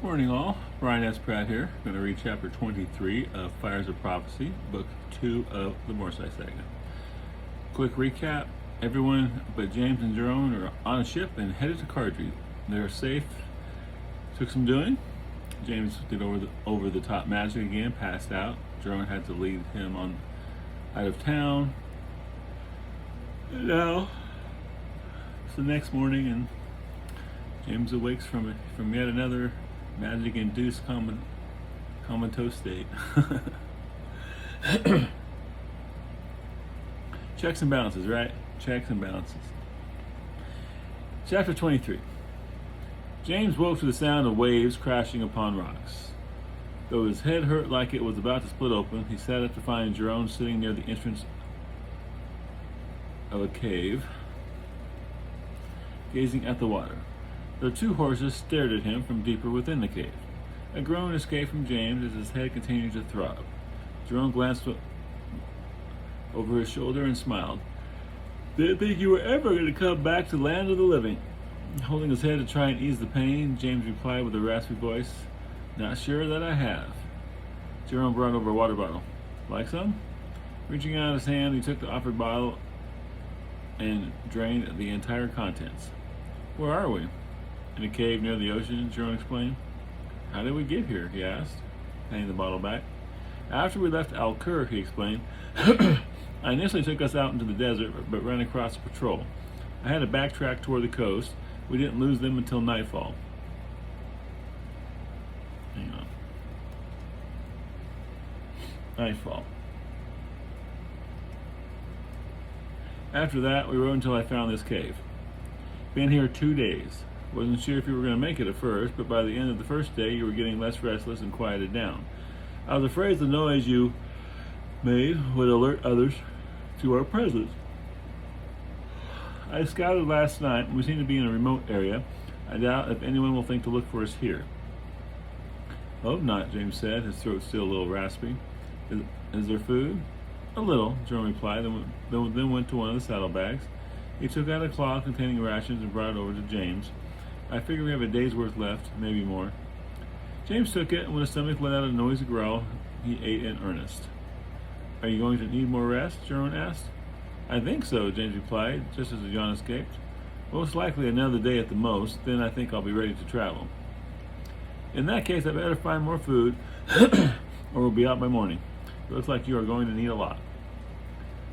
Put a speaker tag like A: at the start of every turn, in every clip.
A: Morning, all. Brian S. Pratt here. Going to read chapter 23 of Fires of Prophecy, book 2 of the Morsai Saga. Quick recap: everyone but James and Jerome are on a ship and headed to Cardri. They're safe. Took some doing. James did over the top magic again, passed out. Jerome had to lead him on out of town. And now it's the next morning, and James awakes from yet another magic-induced comatose state. Checks and balances, right? Checks and balances. Chapter 23. James woke to the sound of waves crashing upon rocks. Though his head hurt like it was about to split open, he sat up to find Jerome sitting near the entrance of a cave, gazing at the water. The two horses stared at him from deeper within the cave. A groan escaped from James as his head continued to throb. Jerome glanced over his shoulder and smiled. "Didn't think you were ever going to come back to the land of the living." Holding his head to try and ease the pain, James replied with a raspy voice, "Not sure that I have." Jerome brought over a water bottle. "Like some?" Reaching out his hand, he took the offered bottle and drained the entire contents. "Where are we?" "In a cave near the ocean," Jerome explained. "How did we get here?" he asked, handing the bottle back. "After we left Al-Kur," he explained, "I initially took us out into the desert, but ran across a patrol. I had to backtrack toward the coast. We didn't lose them until nightfall." Hang on. Nightfall. "After that, we rode until I found this cave. Been here 2 days. Wasn't sure if you were going to make it at first, but by the end of the first day, you were getting less restless and quieted down. I was afraid the noise you made would alert others to our presence. I scouted last night, and we seem to be in a remote area. I doubt if anyone will think to look for us here." "Hope not," James said, his throat still a little raspy. Is there food?" "A little," Jerome replied, then went to one of the saddlebags. He took out a cloth containing rations and brought it over to James. "I figure we have a day's worth left, maybe more." James took it, and when his stomach let out a noisy growl, he ate in earnest. "Are you going to need more rest?" Jerome asked. "I think so," James replied, just as a yawn escaped. "Most likely another day at the most, then I think I'll be ready to travel." "In that case, I better find more food, or we'll be out by morning. It looks like you are going to need a lot."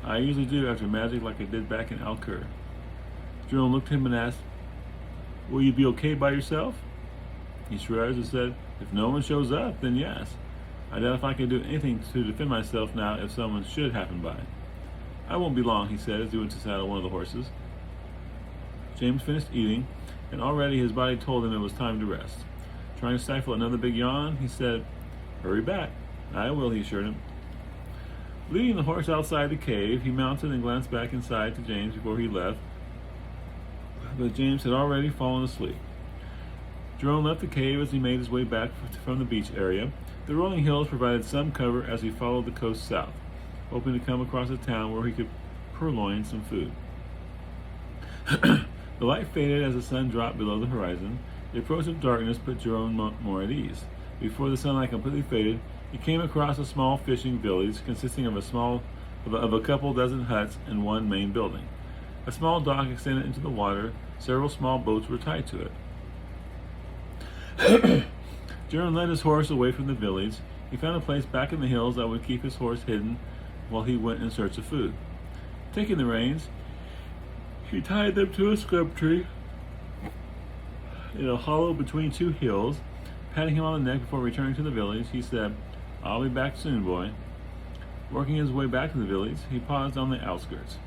A: "I usually do after magic, like I did back in Al-Kur." Jerome looked at him and asked, "Will you be okay by yourself?" He shrugged and said, "If no one shows up, then yes. I doubt if I can do anything to defend myself now if someone should happen by." "I won't be long," he said as he went to saddle one of the horses. James finished eating, and already his body told him it was time to rest. Trying to stifle another big yawn, he said, "Hurry back." "I will," he assured him. Leading the horse outside the cave, he mounted and glanced back inside to James before he left, but James had already fallen asleep. Jerome left the cave as he made his way back from the beach area. The rolling hills provided some cover as he followed the coast south, hoping to come across a town where he could purloin some food. The light faded as the sun dropped below the horizon. The approach of darkness put Jerome more at ease. Before the sunlight completely faded, he came across a small fishing village consisting of a couple dozen huts and one main building. A small dock extended into the water. Several small boats were tied to it. Jerome led his horse away from the village. He found a place back in the hills that would keep his horse hidden while he went in search of food. Taking the reins, he tied them to a scrub tree in a hollow between two hills. Patting him on the neck before returning to the village, he said, "I'll be back soon, boy." Working his way back to the village, he paused on the outskirts.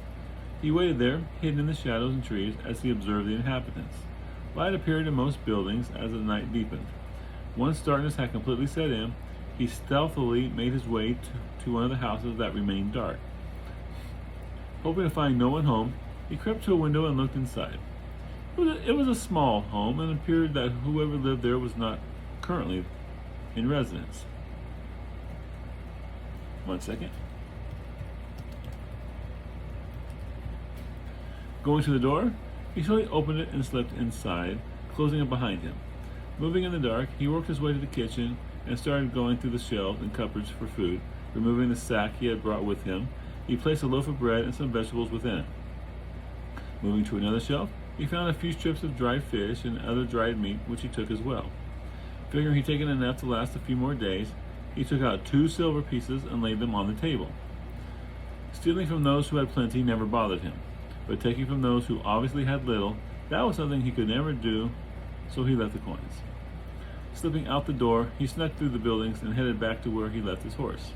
A: He waited there, hidden in the shadows and trees, as he observed the inhabitants. Light appeared in most buildings as the night deepened. Once darkness had completely set in, he stealthily made his way to one of the houses that remained dark. Hoping to find no one home, he crept to a window and looked inside. It was a small home, and it appeared that whoever lived there was not currently in residence. 1 second. Going to the door, he slowly opened it and slipped inside, closing it behind him. Moving in the dark, he worked his way to the kitchen and started going through the shelves and cupboards for food. Removing the sack he had brought with him, he placed a loaf of bread and some vegetables within it. Moving to another shelf, he found a few strips of dried fish and other dried meat, which he took as well. Figuring he'd taken enough to last a few more days, he took out 2 silver pieces and laid them on the table. Stealing from those who had plenty never bothered him, but taking from those who obviously had little, that was something he could never do, so he left the coins. Slipping out the door, he snuck through the buildings and headed back to where he left his horse.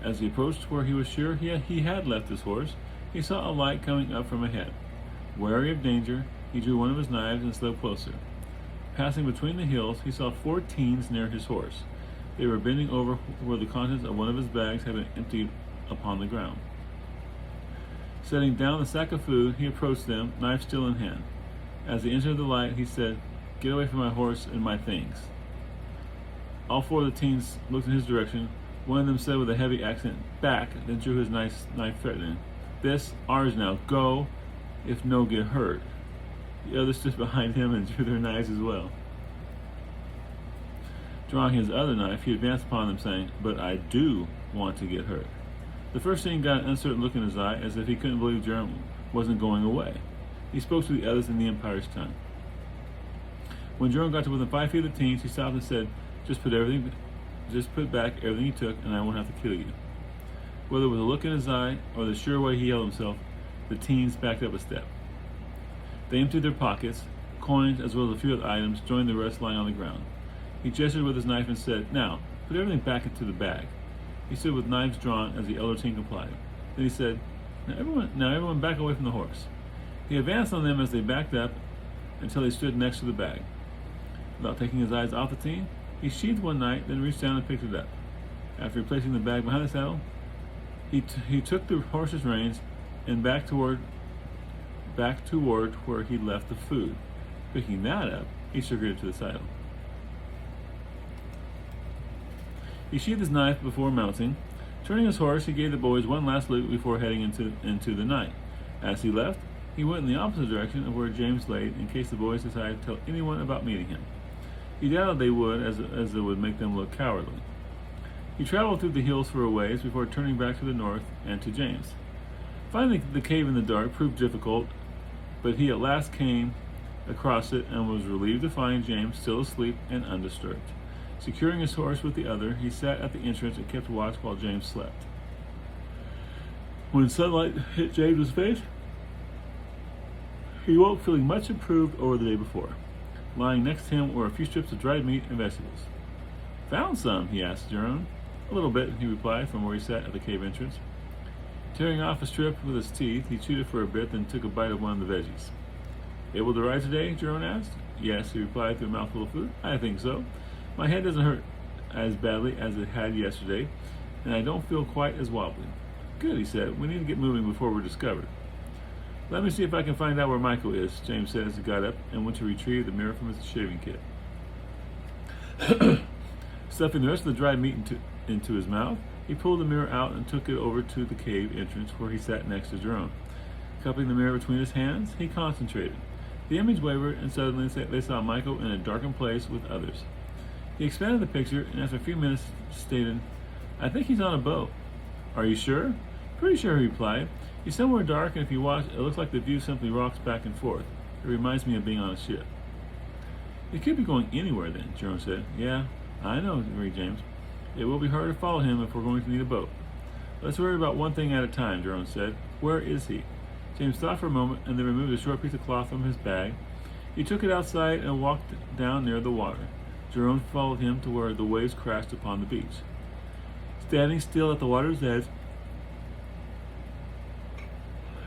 A: As he approached where he was sure he had left his horse, he saw a light coming up from ahead. Wary of danger, he drew one of his knives and slid closer. Passing between the hills, he saw 4 teens near his horse. They were bending over where the contents of one of his bags had been emptied upon the ground. Setting down the sack of food, he approached them, knife still in hand. As he entered the light, he said, "Get away from my horse and my things." All 4 of the teens looked in his direction. One of them said with a heavy accent, "Back," then drew his knife threatening. "This, ours now, go, if no get hurt." The others stood behind him and drew their knives as well. Drawing his other knife, he advanced upon them, saying, "But I do want to get hurt." The first teen got an uncertain look in his eye, as if he couldn't believe Jerome wasn't going away. He spoke to the others in the Empire's tongue. When Jerome got to within 5 feet of the teens, he stopped and said, Just put back everything you took, and I won't have to kill you." Whether it was a look in his eye or the sure way he held himself, the teens backed up a step. They emptied their pockets. Coins, as well as a few other items, joined the rest lying on the ground. He gestured with his knife and said, "Now, put everything back into the bag." He stood with knives drawn as the elder teen complied. Then he said, Now everyone back away from the horse." He advanced on them as they backed up until he stood next to the bag. Without taking his eyes off the teen, he sheathed one knife, then reached down and picked it up. After replacing the bag behind the saddle, he took the horse's reins and back toward where he left the food. Picking that up, he sugared it to the saddle. He sheathed his knife before mounting. Turning his horse, he gave the boys one last look before heading into the night. As he left, he went in the opposite direction of where James lay, in case the boys decided to tell anyone about meeting him. He doubted they would, as it would make them look cowardly. He traveled through the hills for a ways before turning back to the north and to James. Finding the cave in the dark proved difficult, but he at last came across it and was relieved to find James still asleep and undisturbed. Securing his horse with the other, he sat at the entrance and kept watch while James slept. When sunlight hit James's face, he woke feeling much improved over the day before. Lying next to him were a few strips of dried meat and vegetables. "Found some?" he asked Jerome. "A little bit," he replied from where he sat at the cave entrance. Tearing off a strip with his teeth, he chewed it for a bit, then took a bite of one of the veggies. "Able to ride today?" Jerome asked. "Yes," he replied through a mouthful of food. "I think so. My head doesn't hurt as badly as it had yesterday, and I don't feel quite as wobbly." "Good," he said. "We need to get moving before we're discovered." "Let me see if I can find out where Michael is," James said as he got up and went to retrieve the mirror from his shaving kit. Stuffing the rest of the dried meat into his mouth, he pulled the mirror out and took it over to the cave entrance where he sat next to Jerome. Cupping the mirror between his hands, he concentrated. The image wavered, and suddenly they saw Michael in a darkened place with others. He expanded the picture, and after a few minutes stated, "I think he's on a boat." "Are you sure?" "Pretty sure," he replied. "He's somewhere dark, and if you watch, it looks like the view simply rocks back and forth. It reminds me of being on a ship." "He could be going anywhere then," Jerome said. "Yeah, I know," agreed James. "It will be hard to follow him if we're going to need a boat." "Let's worry about one thing at a time," Jerome said. "Where is he?" James thought for a moment and then removed a short piece of cloth from his bag. He took it outside and walked down near the water. Jerome followed him to where the waves crashed upon the beach. Standing still at the water's edge,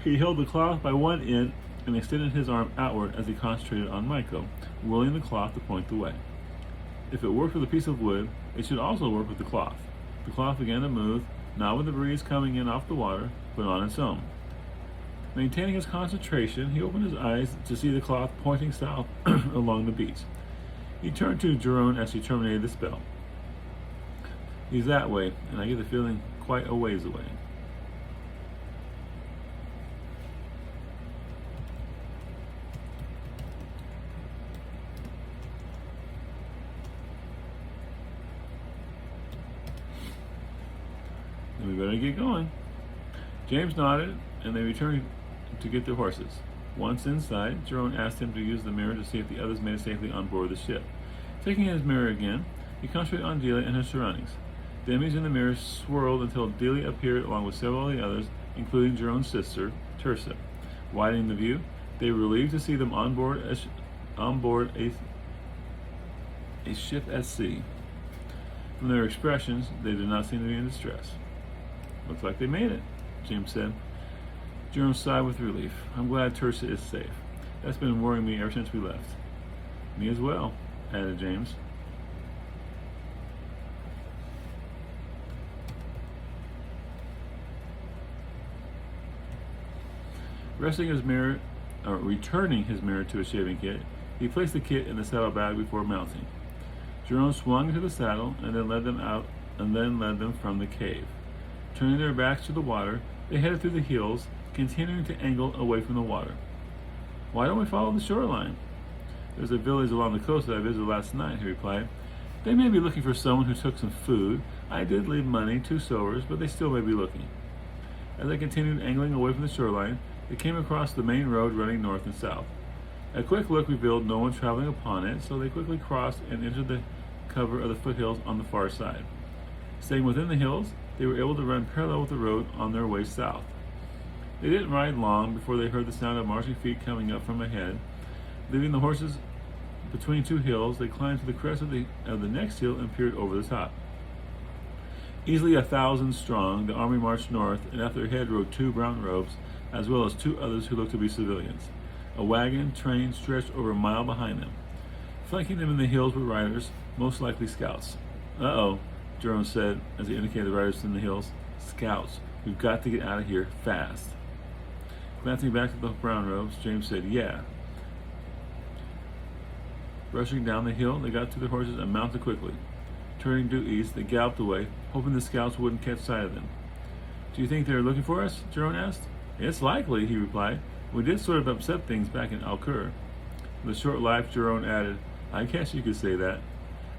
A: he held the cloth by one end and extended his arm outward as he concentrated on Michael, willing the cloth to point the way. If it worked with a piece of wood, it should also work with the cloth. The cloth began to move, not with the breeze coming in off the water, but on its own. Maintaining his concentration, he opened his eyes to see the cloth pointing south along the beach. He turned to Jerome as he terminated the spell. "He's that way, and I get the feeling quite a ways away." better get going. James nodded, and they returned to get their horses. Once inside, Jerome asked him to use the mirror to see if the others made it safely on board the ship. Taking his mirror again, he concentrated on Delia and her surroundings. The image in the mirror swirled until Delia appeared along with several of the others, including Jerome's sister, Tirsa. Widening the view, they were relieved to see them on board a ship at sea. From their expressions, they did not seem to be in distress. Looks like they made it, James said. Jerome sighed with relief. I'm glad Tirsa is safe. That's been worrying me ever since we left. Me as well, added James. Returning his mirror to a shaving kit, he placed the kit in the saddlebag before mounting. Jerome swung into the saddle and then led them from the cave. Turning their backs to the water, they headed through the hills, continuing to angle away from the water. Why don't we follow the shoreline? There's a village along the coast that I visited last night, he replied. They may be looking for someone who took some food. I did leave money, 2 silvers, but they still may be looking. As they continued angling away from the shoreline, they came across the main road running north and south. A quick look revealed no one traveling upon it, so they quickly crossed and entered the cover of the foothills on the far side. Staying within the hills, they were able to run parallel with the road on their way south. They didn't ride long before they heard the sound of marching feet coming up from ahead. Leaving the horses between 2 hills, they climbed to the crest of the next hill and peered over the top. Easily 1,000 strong, the army marched north, and at their head rode 2 brown robes, as well as 2 others who looked to be civilians. A wagon train stretched over a mile behind them. Flanking them in the hills were riders, most likely scouts. Uh-oh, Jerome said as he indicated the riders in the hills. Scouts. We've got to get out of here fast. Glancing back at the brown robes, James said, yeah. Rushing down the hill, they got to their horses and mounted quickly. Turning due east, they galloped away, hoping the scouts wouldn't catch sight of them. Do you think they're looking for us? Jerome asked. It's likely, he replied. We did sort of upset things back in Alcur. With a short laugh, Jerome added, I guess you could say that.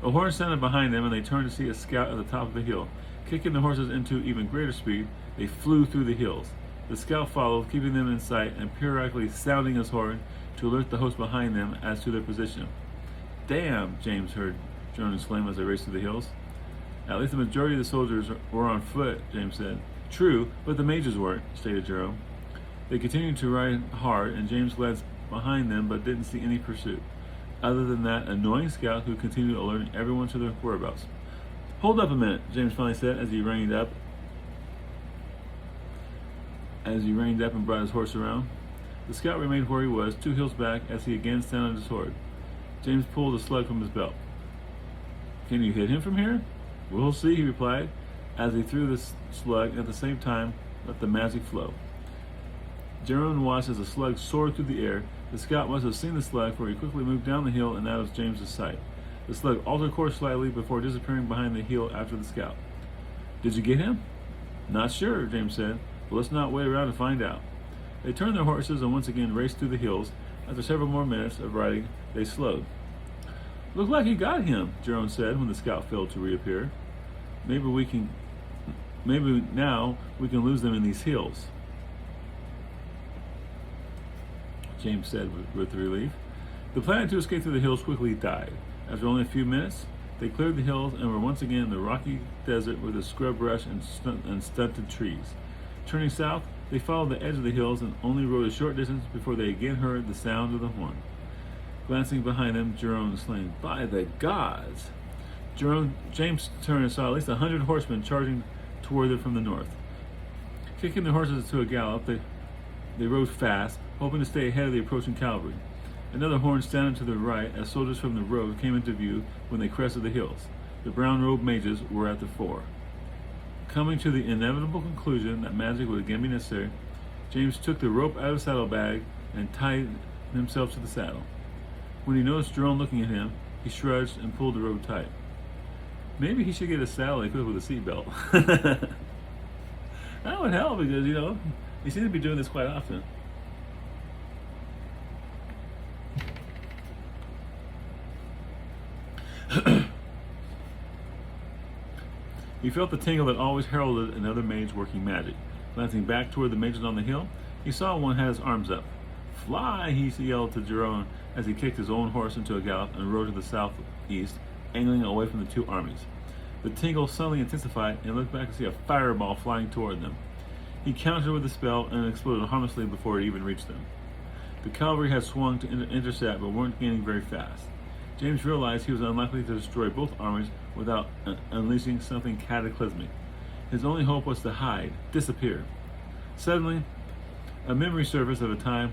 A: A horn sounded behind them, and they turned to see a scout at the top of the hill. Kicking the horses into even greater speed, they flew through the hills. The scout followed, keeping them in sight and periodically sounding his horn to alert the host behind them as to their position. Damn, James heard Jerome exclaim as they raced through the hills. At least the majority of the soldiers were on foot, James said. True, but the mages weren't, stated Jerome. They continued to ride hard, and James led behind them but didn't see any pursuit, other than that annoying scout who continued alerting everyone to their whereabouts. Hold up a minute, James finally said as he reined up and brought his horse around. The scout remained where he was, 2 hills back, as he again sounded his horn. James pulled a slug from his belt. Can you hit him from here? We'll see, he replied, as he threw the slug and at the same time let the magic flow. Jerome watched as the slug soared through the air. The scout must have seen the slug, for he quickly moved down the hill and out of James's sight. The slug altered course slightly before disappearing behind the hill after the scout. Did you get him? Not sure, James said, but let's not wait around to find out. They turned their horses and once again raced through the hills. After several more minutes of riding, they slowed. Looked like you got him, Jerome said when the scout failed to reappear. Maybe now we can lose them in these hills, James said with relief. The plan to escape through the hills quickly died. After only a few minutes, they cleared the hills and were once again in the rocky desert with its scrub brush and stunted trees. Turning south, they followed the edge of the hills and only rode a short distance before they again heard the sound of the horn. Glancing behind them, Jerome exclaimed, "By the gods!" James turned and saw at least 100 horsemen charging toward them from the north. Kicking their horses to a gallop, they rode fast, hoping to stay ahead of the approaching cavalry. Another horn sounded to their right as soldiers from the road came into view when they crested the hills. The brown-robed mages were at the fore. Coming to the inevitable conclusion that magic would again be necessary, James took the rope out of the saddlebag and tied himself to the saddle. When he noticed Jerome looking at him, he shrugged and pulled the rope tight. Maybe he should get a saddle equipped with a seatbelt. That would help because, he seems to be doing this quite often. He felt the tingle that always heralded another mage working magic. Glancing back toward the mages on the hill, he saw one had his arms up. "Fly!" he yelled to Jerome as he kicked his own horse into a gallop and rode to the southeast, angling away from the two armies. The tingle suddenly intensified and looked back to see a fireball flying toward them. He countered with the spell and it exploded harmlessly before it even reached them. The cavalry had swung to intercept but weren't gaining very fast. James realized he was unlikely to destroy both armies without unleashing something cataclysmic. His only hope was to hide, disappear. Suddenly, a memory surfaced of a time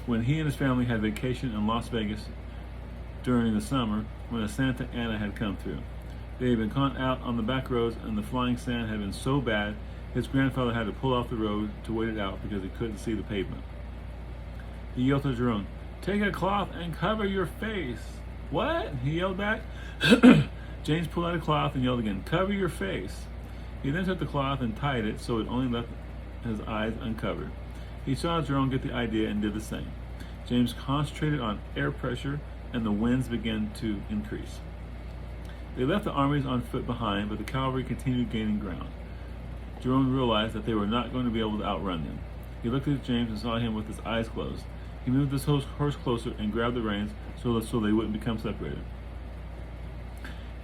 A: when he and his family had vacation in Las Vegas during the summer when a Santa Ana had come through. They had been caught out on the back roads and the flying sand had been so bad his grandfather had to pull off the road to wait it out because he couldn't see the pavement. He yelled to Jerome, "Take a cloth and cover your face." "What?" he yelled back. James pulled out a cloth and yelled again, "Cover your face." He then took the cloth and tied it so it only left his eyes uncovered. He saw Jerome get the idea and did the same. James concentrated on air pressure and the winds began to increase. They left the armies on foot behind, but the cavalry continued gaining ground. Jerome realized that they were not going to be able to outrun them. He looked at James and saw him with his eyes closed. He moved his horse closer and grabbed the reins so they wouldn't become separated.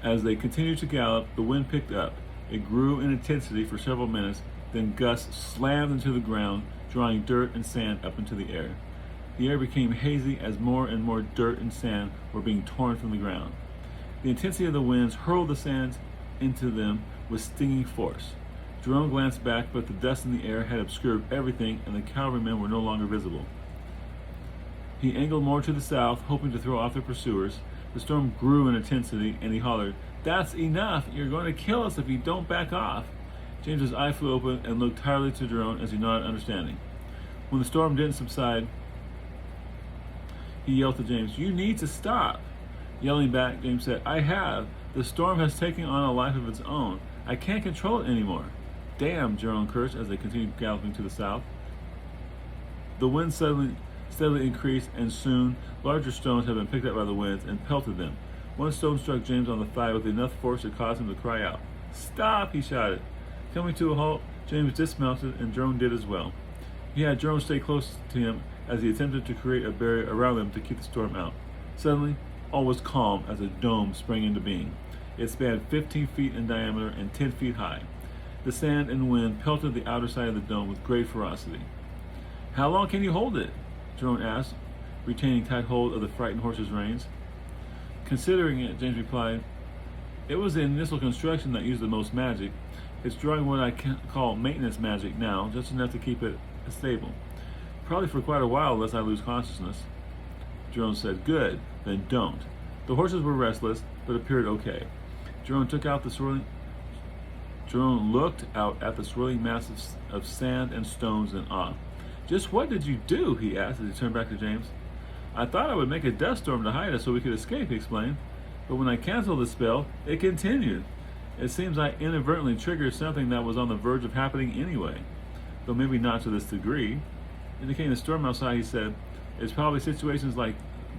A: As they continued to gallop, the wind picked up. It grew in intensity for several minutes, then gusts slammed into the ground, drawing dirt and sand up into the air. The air became hazy as more and more dirt and sand were being torn from the ground. The intensity of the winds hurled the sand into them with stinging force. Jerome glanced back, but the dust in the air had obscured everything and the cavalrymen were no longer visible. He angled more to the south, hoping to throw off their pursuers. The storm grew in intensity, and he hollered, "That's enough! You're going to kill us if you don't back off!" James's eye flew open and looked tiredly to Jerome as he nodded understanding. When the storm didn't subside, he yelled to James, "You need to stop!" Yelling back, James said, "I have. The storm has taken on a life of its own. I can't control it anymore." "Damn," Jerome cursed as they continued galloping to the south. The wind steadily increased, and soon larger stones had been picked up by the winds and pelted them. One stone struck James on the thigh with enough force to cause him to cry out. "Stop!" he shouted. Coming to a halt, James dismounted and Jerome did as well. He had Jerome stay close to him as he attempted to create a barrier around them to keep the storm out. Suddenly, all was calm as a dome sprang into being. It spanned 15 feet in diameter and 10 feet high. The sand and wind pelted the outer side of the dome with great ferocity. "How long can you hold it?" Jerome asked, retaining tight hold of the frightened horse's reins. Considering it, James replied, "It was the initial construction that used the most magic. It's drawing what I call maintenance magic now, just enough to keep it stable. Probably for quite a while unless I lose consciousness." Jerome said, "Good, then don't." The horses were restless, but appeared okay. Jerome looked out at the swirling mass of sand and stones in awe. "Just what did you do?" he asked as he turned back to James. "I thought I would make a dust storm to hide us so we could escape," he explained. "But when I canceled the spell, it continued. It seems I inadvertently triggered something that was on the verge of happening anyway, though maybe not to this degree." Indicating the storm outside, he said, "It's probably situations like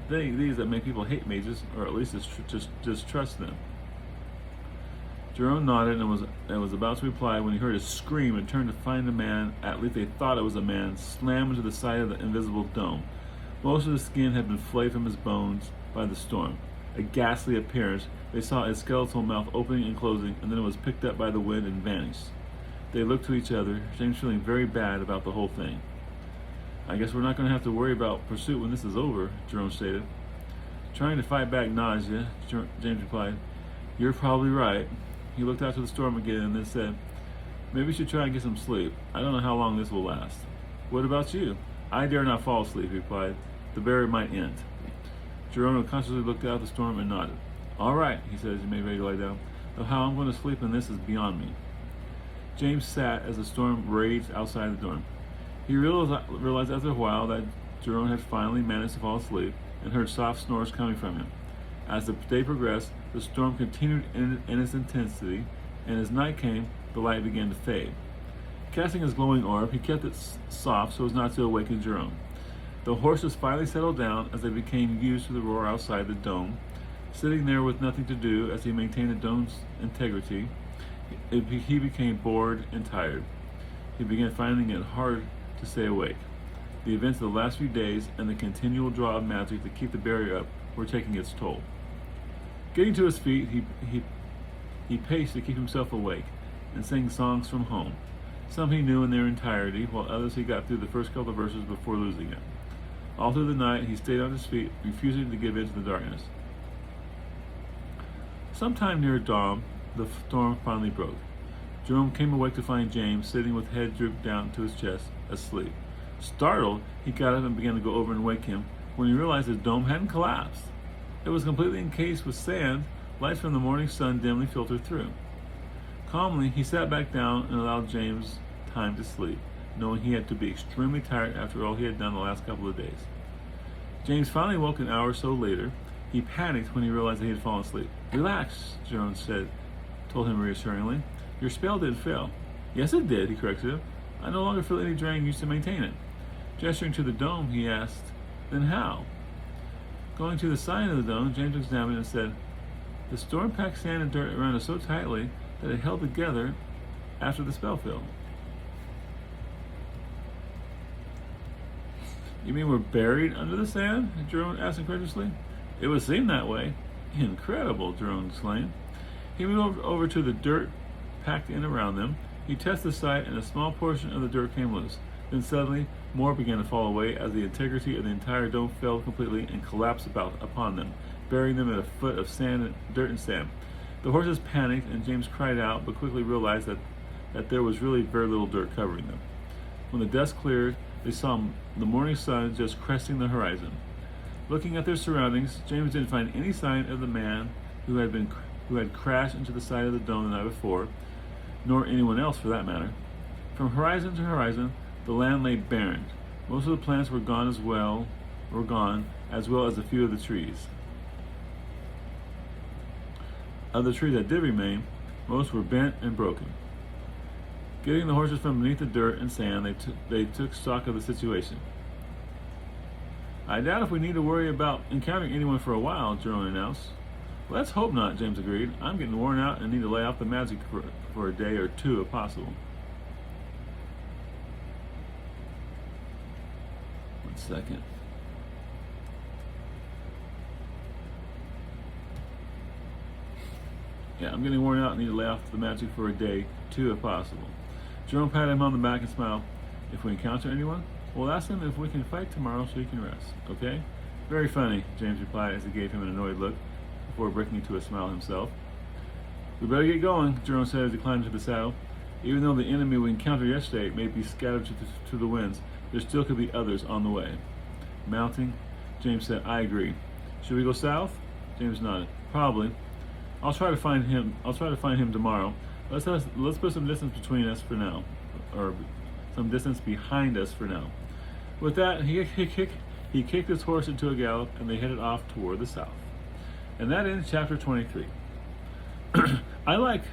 A: these that make people hate mages, or at least just distrust them." Jerome nodded and was about to reply when he heard a scream and turned to find a man, at least they thought it was a man, slam into the side of the invisible dome. Most of the skin had been flayed from his bones by the storm. A ghastly appearance, they saw his skeletal mouth opening and closing, and then it was picked up by the wind and vanished. They looked to each other, James feeling very bad about the whole thing. "I guess we're not going to have to worry about pursuit when this is over," Jerome stated. Trying to fight back nausea, James replied, "You're probably right." He looked out to the storm again and then said, "Maybe we should try and get some sleep. I don't know how long this will last." "What about you?" "I dare not fall asleep," he replied. "The barrier might end." Jerome unconsciously looked out at the storm and nodded. "All right," he said as he made ready to lie down. "Though how I'm going to sleep in this is beyond me." James sat as the storm raged outside the dorm. He realized after a while that Jerome had finally managed to fall asleep and heard soft snores coming from him. As the day progressed, the storm continued in its intensity, and as night came, the light began to fade. Casting his glowing orb, he kept it soft so as not to awaken Jerome. The horses finally settled down as they became used to the roar outside the dome. Sitting there with nothing to do as he maintained the dome's integrity, he became bored and tired. He began finding it hard to stay awake. The events of the last few days and the continual draw of magic to keep the barrier up were taking its toll. Getting to his feet, he paced to keep himself awake and sang songs from home. Some he knew in their entirety, while others he got through the first couple of verses before losing it. All through the night he stayed on his feet, refusing to give in to the darkness. Sometime near dawn, the storm finally broke. Jerome came awake to find James sitting with head drooped down to his chest, asleep. Startled, he got up and began to go over and wake him when he realized his dome hadn't collapsed. It was completely encased with sand. Lights from the morning sun dimly filtered through. Calmly, he sat back down and allowed James time to sleep, knowing he had to be extremely tired after all he had done the last couple of days. James finally woke an hour or so later. He panicked when he realized that he had fallen asleep. "Relax," Jerome told him reassuringly. "Your spell did fail." "Yes, it did," he corrected him. "I no longer feel any drain used to maintain it." Gesturing to the dome, he asked, "Then how?" Going to the side of the dome, James examined it and said, "The storm packed sand and dirt around us so tightly that it held together after the spell failed." "You mean we're buried under the sand?" Jerome asked incredulously. "It would seem that way." "Incredible," Jerome exclaimed. He moved over to the dirt packed in around them. He tested the site, and a small portion of the dirt came loose. Then suddenly, more began to fall away as the integrity of the entire dome fell completely and collapsed upon them, burying them at a foot of dirt and sand. The horses panicked, and James cried out, but quickly realized that there was really very little dirt covering them. When the dust cleared, they saw the morning sun just cresting the horizon. Looking at their surroundings, James didn't find any sign of the man who had crashed into the side of the dome the night before, nor anyone else for that matter. From horizon to horizon, the land lay barren. Most of the plants were gone, as well as a few of the trees. Of the trees that did remain, most were bent and broken. Getting the horses from beneath the dirt and sand, they took stock of the situation. "I doubt if we need to worry about encountering anyone for a while," Jerome announced. "Let's hope not," James agreed. "I'm getting worn out and need to lay off the magic for a day or two if possible." One second. "Yeah, I'm getting worn out and need to lay off the magic for a day, too, if possible." Jerome patted him on the back and smiled. "If we encounter anyone, we'll ask them if we can fight tomorrow so you can rest, okay?" "Very funny," James replied as he gave him an annoyed look before breaking into a smile himself. "We better get going," Jerome said as he climbed into the saddle. "Even though the enemy we encountered yesterday may be scattered to the winds, there still could be others on the way." Mounting, James said, "I agree. Should we go south?" James nodded. "Probably. I'll try to find him tomorrow. Let's put some distance between us for now, or some distance behind us for now." With that, he kicked his horse into a gallop, and they headed off toward the south. And that ends chapter 23. I like,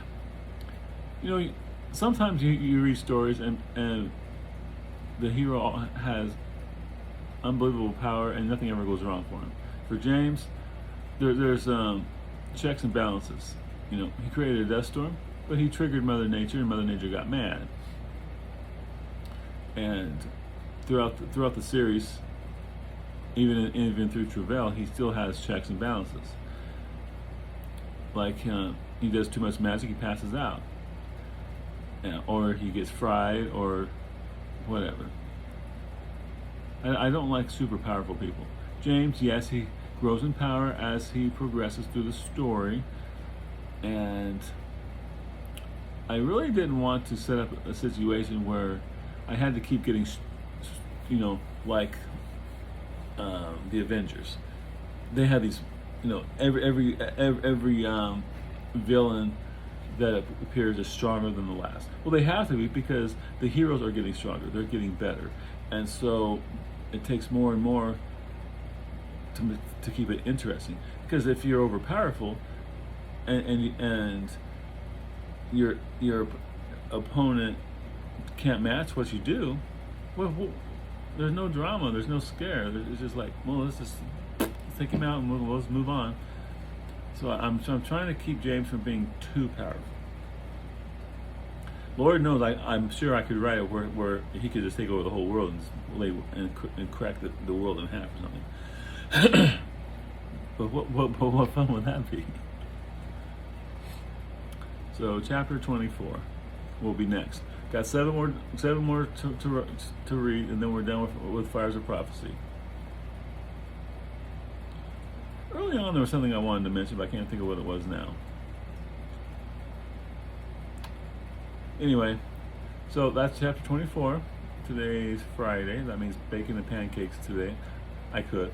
A: sometimes you read stories and the hero has unbelievable power and nothing ever goes wrong for him. For James, there's checks and balances. He created a dust storm, but he triggered Mother Nature, and Mother Nature got mad. And throughout the series, even through Travail, he still has checks and balances. Like he does too much magic, he passes out, or he gets fried, or whatever. I don't like super powerful people. James, yes, he grows in power as he progresses through the story, and I really didn't want to set up a situation where I had to keep getting, like the Avengers. They have these, every villain that appears is stronger than the last. Well, they have to be, because the heroes are getting stronger. They're getting better, and so it takes more and more to keep it interesting. Because if you're overpowerful, and your opponent can't match what you do, well, there's no drama, there's no scare. It's just like, well, let's take him out and let's move on. So I'm trying to keep James from being too powerful. Lord knows I'm sure I could write it where he could just take over the whole world and crack the world in half or something. But what fun would that be? So chapter 24 will be next. Got seven more to read, and then we're done with Fires of Prophecy. Early on, there was something I wanted to mention, but I can't think of what it was now. Anyway, so that's chapter 24. Today's Friday. That means bacon and pancakes today. I cook.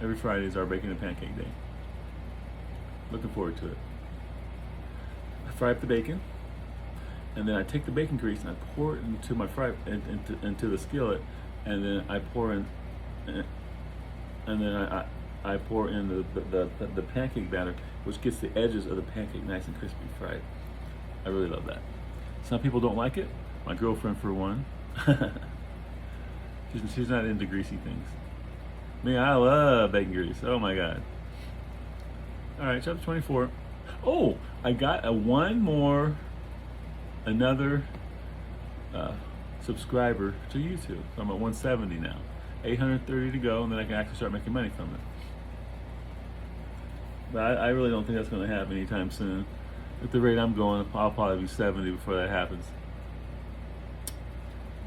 A: Every Friday is our bacon and pancake day. Looking forward to it. I fry up the bacon, and then I take the bacon grease and I pour it into my into the skillet, and then I pour in, and then I pour in the pancake batter, which gets the edges of the pancake nice and crispy fried. I really love that. Some people don't like it. My girlfriend, for one, she's not into greasy things. Me, I love bacon grease. Oh my God. All right, chapter 24. Oh, I got another subscriber to YouTube. So I'm at 170 now. 830 to go, and then I can actually start making money from it. But I really don't think that's going to happen anytime soon. At the rate I'm going, I'll probably be 70 before that happens.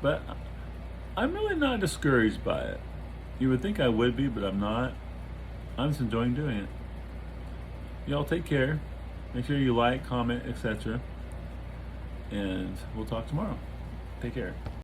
A: But I'm really not discouraged by it. You would think I would be, but I'm not. I'm just enjoying doing it. Y'all take care. Make sure you like, comment, etc. And we'll talk tomorrow. Take care.